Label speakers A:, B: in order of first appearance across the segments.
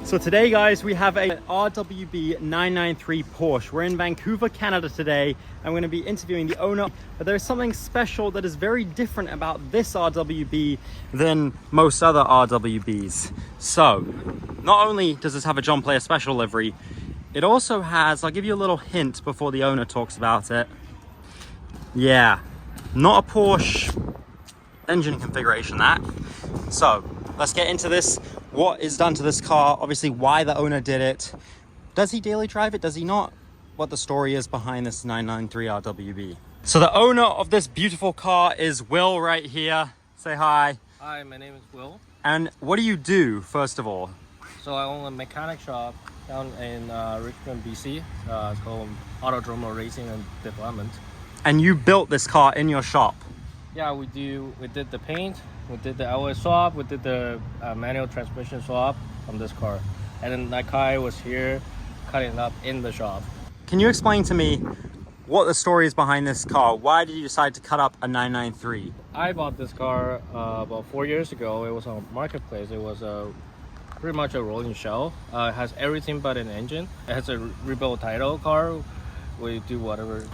A: So today, guys, we have a RWB 993 Porsche. We're in Vancouver, Canada today. I'm going to be interviewing the owner, but there's something special that is very different about this RWB than most other RWBs. So, not only does this have a John Player Special livery, it also has, I'll give you a little hint before the owner talks about it. Yeah, not a Porsche engine configuration, that. So, let's get into this. What is done to this car, obviously why the owner did it. Does he daily drive it? Does he not? What the story is behind this 993 RWB. So the owner of this beautiful car is Will right here. Say hi.
B: Hi, my name is Will.
A: And what do you do, first of all?
B: So I own a mechanic shop down in Richmond, BC. It's called Autodromo Racing and Development.
A: And you built this car in your shop?
B: Yeah, we did the paint, we did the LS swap, we did the manual transmission swap on this car. And then Nakai was here cutting it up in the shop.
A: Can you explain to me what the story is behind this car? Why did you decide to cut up a 993?
B: I bought this car about 4 years ago. It was on Marketplace. It was pretty much a rolling shell. It has everything but an engine. It has a rebuilt title car. We do whatever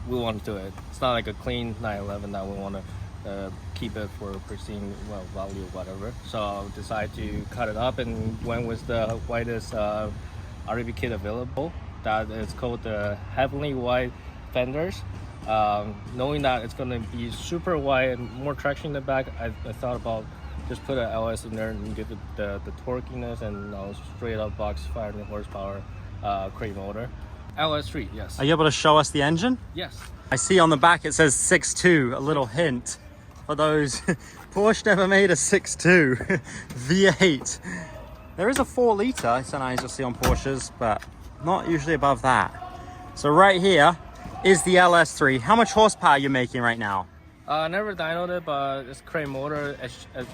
B: we want to do it. It's not like a clean 911 that we want to keep it for pristine value or whatever. So I decided to cut it up and went with the whitest RWB kit available. That is called the Heavenly White fenders. Knowing that it's going to be super wide and more traction in the back, I thought about just put an LS in there and give it the torquiness and straight up box 500 horsepower crate motor. LS3, yes.
A: Are you able to show us the engine?
B: Yes.
A: I see on the back it says 6.2, a little hint for those. Porsche never made a 6.2 V8. There is a 4 litre, sometimes you'll see on Porsches, but not usually above that. So right here is the LS3. How much horsepower are you making right now?
B: I never dynoed it, but it's crate motor.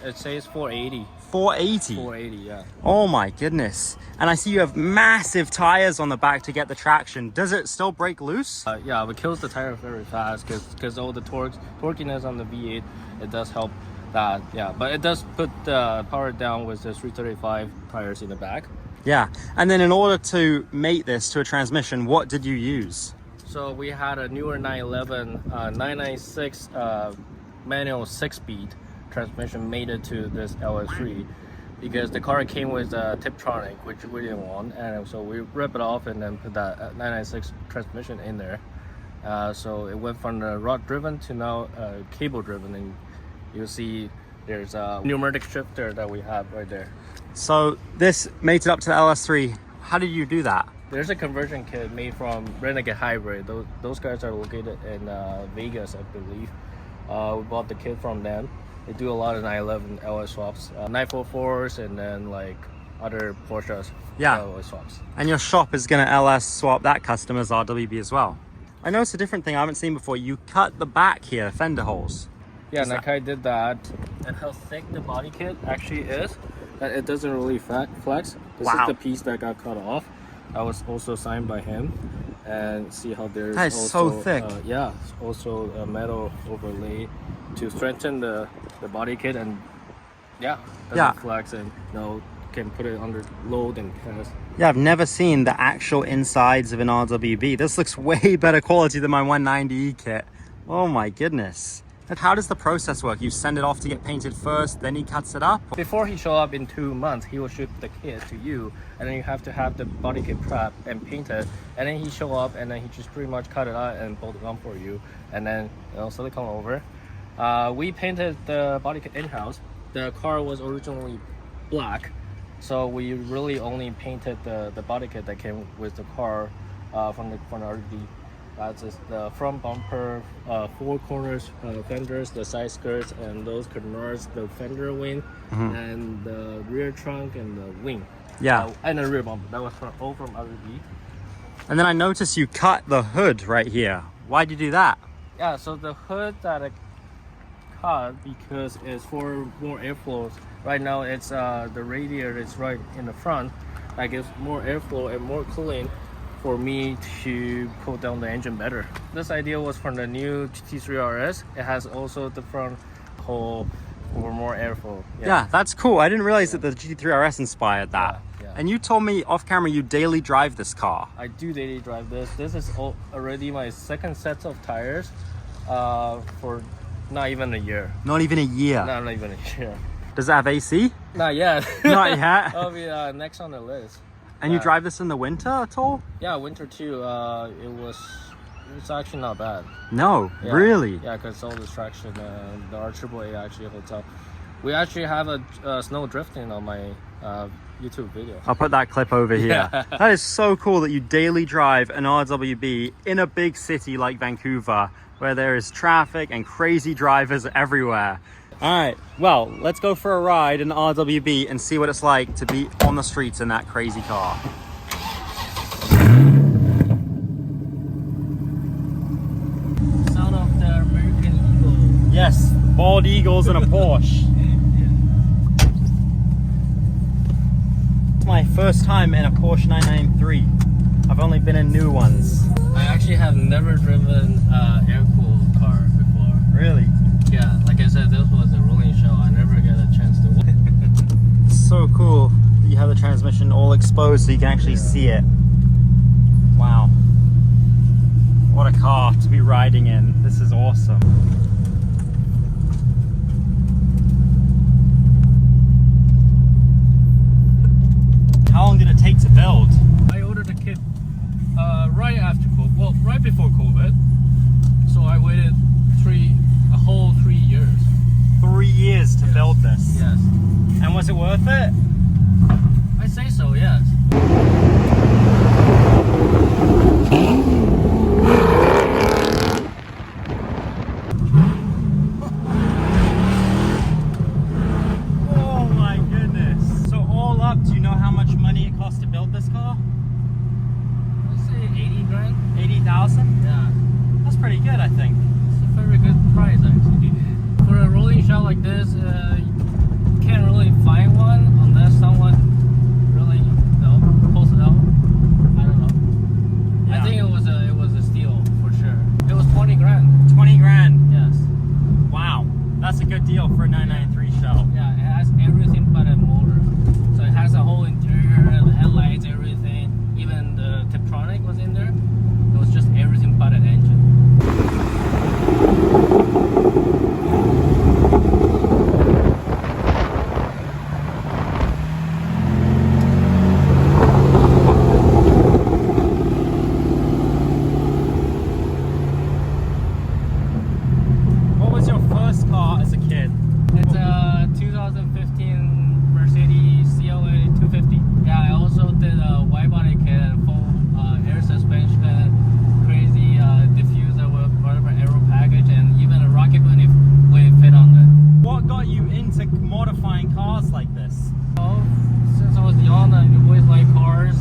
B: It says 480.
A: 480?
B: 480, yeah.
A: Oh my goodness. And I see you have massive tires on the back to get the traction. Does it still break loose?
B: Yeah, it kills the tire very fast because all the torquiness on the V8, it does help that, yeah. But it does put the power down with the 335 tires in the back.
A: Yeah, and then in order to mate this to a transmission, what did you use?
B: So we had a newer 911 996 manual 6-speed transmission mated to this LS3 because the car came with a Tiptronic, which we didn't want, and so we ripped it off and then put that 996 transmission in there. So it went from the rod driven to now cable driven, and you'll see there's a pneumatic shifter that we have right there.
A: So this mated up to the LS3. How did you do that?
B: There's a conversion kit made from Renegade Hybrid. Those guys are located in Vegas, I believe. We bought the kit from them. They do a lot of 911 LS swaps, 944s, and then like other Porsches LS swaps. And
A: your shop is going to LS swap that customer's RWB as well. I know it's a different thing I haven't seen before. You cut the back here, fender holes.
B: Yeah, Nakai did that. And how thick the body kit actually is, that it doesn't really flex. This is the piece that got cut off. That was also signed by him. And see how there's
A: that is
B: also,
A: so thick.
B: Yeah, also a metal overlay to strengthen the body kit and doesn't flex and can put it under load and test.
A: Yeah, I've never seen the actual insides of an RWB. This looks way better quality than my 190E kit. Oh my goodness. How does the process work? You send it off to get painted first, then he cuts it up?
B: Before he show up in 2 months, he will ship the kit to you, and then you have to have the body kit prepped and painted, and then he show up and then he just pretty much cut it out and bolt it on for you, and then silicone over. We painted the body kit in-house. The car was originally black, so we really only painted the body kit that came with the car from the RWB. That's the front bumper, 4 corners, fenders, the side skirts, and those canards, the fender wing, and the rear trunk and the wing.
A: Yeah.
B: And the rear bumper. That was all from RWB.
A: And then I noticed you cut the hood right here. Why'd you do that?
B: Yeah, so the hood that I cut because it's for more airflows. Right now, it's the radiator is right in the front. That gives more airflow and more cooling for me to cool down the engine better. This idea was from the new GT3 RS. It has also the front hole for more airflow.
A: Yeah, that's cool. I didn't realize that the GT3 RS inspired that. And you told me off camera you daily drive this car.
B: I do daily drive this. This is already my second set of tires for not even a year.
A: Not even a year?
B: No, not even a year.
A: Does it have AC?
B: Not yet.
A: Not yet?
B: That'll be next on the list.
A: And you drive this in the winter at all?
B: Yeah, winter too. It's actually not bad.
A: No,
B: yeah.
A: Really?
B: Yeah, because all this traction, the RWB actually holds up. We actually have a snow drifting on my YouTube video.
A: I'll put that clip over here.
B: Yeah.
A: That is so cool that you daily drive an RWB in a big city like Vancouver, where there is traffic and crazy drivers everywhere. All right, well, let's go for a ride in the RWB and see what it's like to be on the streets in that crazy car.
B: Sound of the American Eagle.
A: Yes, bald eagles in a Porsche. It's my first time in a Porsche 993. I've only been in new ones.
B: I actually have never driven an air-cooled car before.
A: Really?
B: Yeah, like I said, this was a rolling show. I never get a chance to walk.
A: It's so cool that you have the transmission all exposed so you can actually see it. Wow. What a car to be riding in. This is awesome. How long did it take to build?
B: I ordered the kit right after COVID. Well, right before COVID. So I waited a whole 3 years.
A: 3 years to build this.
B: Yes.
A: And was it worth it?
B: I say so, yes.
A: Oh my goodness. So all up, do you know how much money it cost to build this car?
B: Let's say 80 grand.
A: 80,000?
B: Yeah.
A: That's pretty good, I think.
B: It's a very good price, actually. For a rolling shell like this, you can't really find one unless someone really, pulls it out. I don't know.
A: Yeah.
B: I think it was a steal for sure. It was 20 grand.
A: 20 grand.
B: Yes.
A: Wow. That's a good deal for a 993 shell.
B: Yeah, it has everything but a motor. So it has a whole interior, the headlights, everything. Even the Tiptronic was in there. It was just everything but an engine.
A: What was your first car as a kid?
B: It's a 2015 Mercedes CLA 250. Yeah, I also did a wide body kit, full air suspension, crazy diffuser with whatever aero package, and even a rocket bunny would fit on it.
A: What got you into modifying cars like this?
B: Well, since I was young, I always liked cars,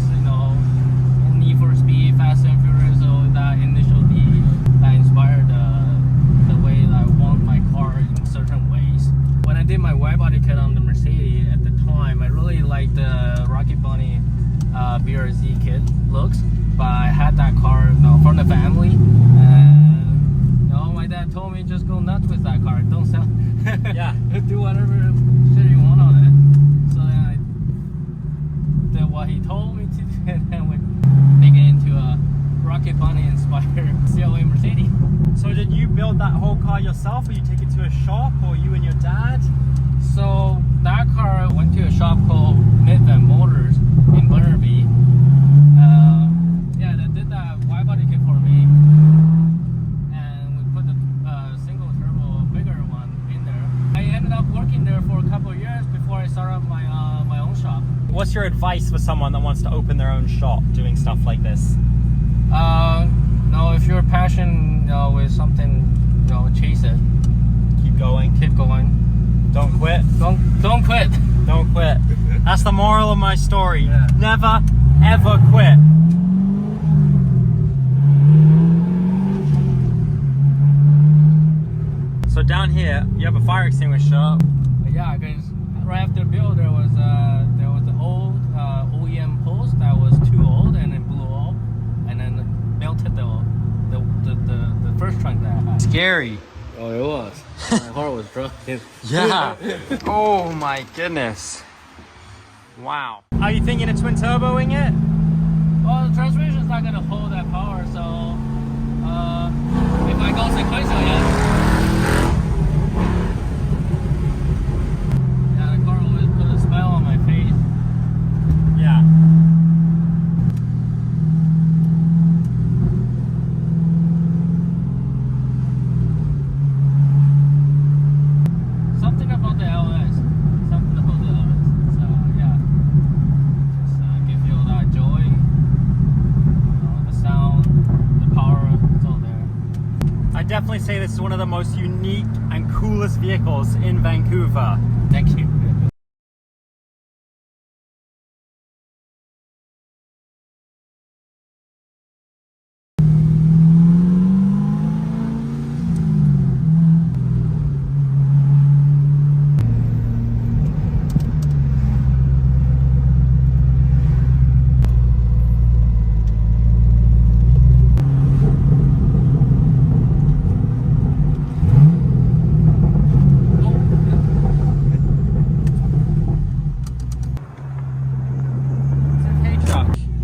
B: Need for Speed, Fast and Furious, so that initial need that inspired the way that I want my car in certain ways. When I did my wide body kit on the Mercedes at the time, I really liked the Rocket Bunny BRZ kit looks, but I had that car from the family, and my dad told me just go nuts with that car, don't sell.
A: Yeah.
B: Do whatever shit you want on it. So then I did what he told me to do, and then went make it into a Rocket Bunny inspired CLA Mercedes.
A: So did you build that whole car yourself, or you take it to a shop, or you and your dad?
B: So that car went to a shop called Midvan Motors in Burnaby. Yeah, they did that wide body kit for me, and we put the single turbo bigger one in there. I ended up working there for a couple of years before I started up my own shop.
A: What's your advice for someone that wants to open their own shop doing stuff like this?
B: No, if you're passionate with something, chase it.
A: Keep going.
B: Keep going.
A: Don't quit.
B: Don't quit.
A: Don't quit. That's the moral of my story.
B: Yeah.
A: Never, ever quit. So down here, you have a fire extinguisher.
B: Yeah, because right after build, there was an old OEM post that was too old, and it blew up, and then melted the first trunk that I had.
A: Scary.
B: Oh, it was. My heart was broken.
A: Yeah. Oh my goodness. Wow. Are you thinking of twin turboing it?
B: Well, the transmission is not going to hold that power, so if I go sequential, yeah. Yeah, the car will put a smile on my face.
A: Yeah.
B: Something about the LS. Something about the LS. So, yeah. Just give you that joy. The sound, the power, it's all there.
A: I definitely say this is one of the most unique and coolest vehicles in Vancouver.
B: Thank you.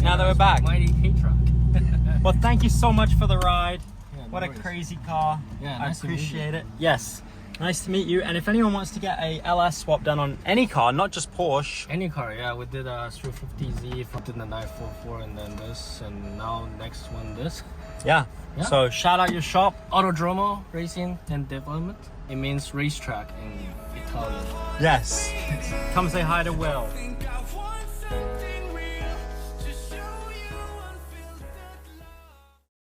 A: Now that we're back.
B: Mighty K-Truck.
A: Well, thank you so much for the ride.
B: Yeah,
A: What
B: no
A: a
B: worries.
A: crazy car.
B: Yeah,
A: I
B: nice to meet you.
A: appreciate it. Yes. Nice to meet you. And if anyone wants to get a LS swap done on any car, not just Porsche.
B: Any car, yeah. We did a 350Z, did the 944, and then this, and now next one this.
A: Yeah.
B: Yeah.
A: So shout out your shop.
B: Autodromo Racing and Development. It means racetrack in Italian.
A: Yes. Come say hi to Will.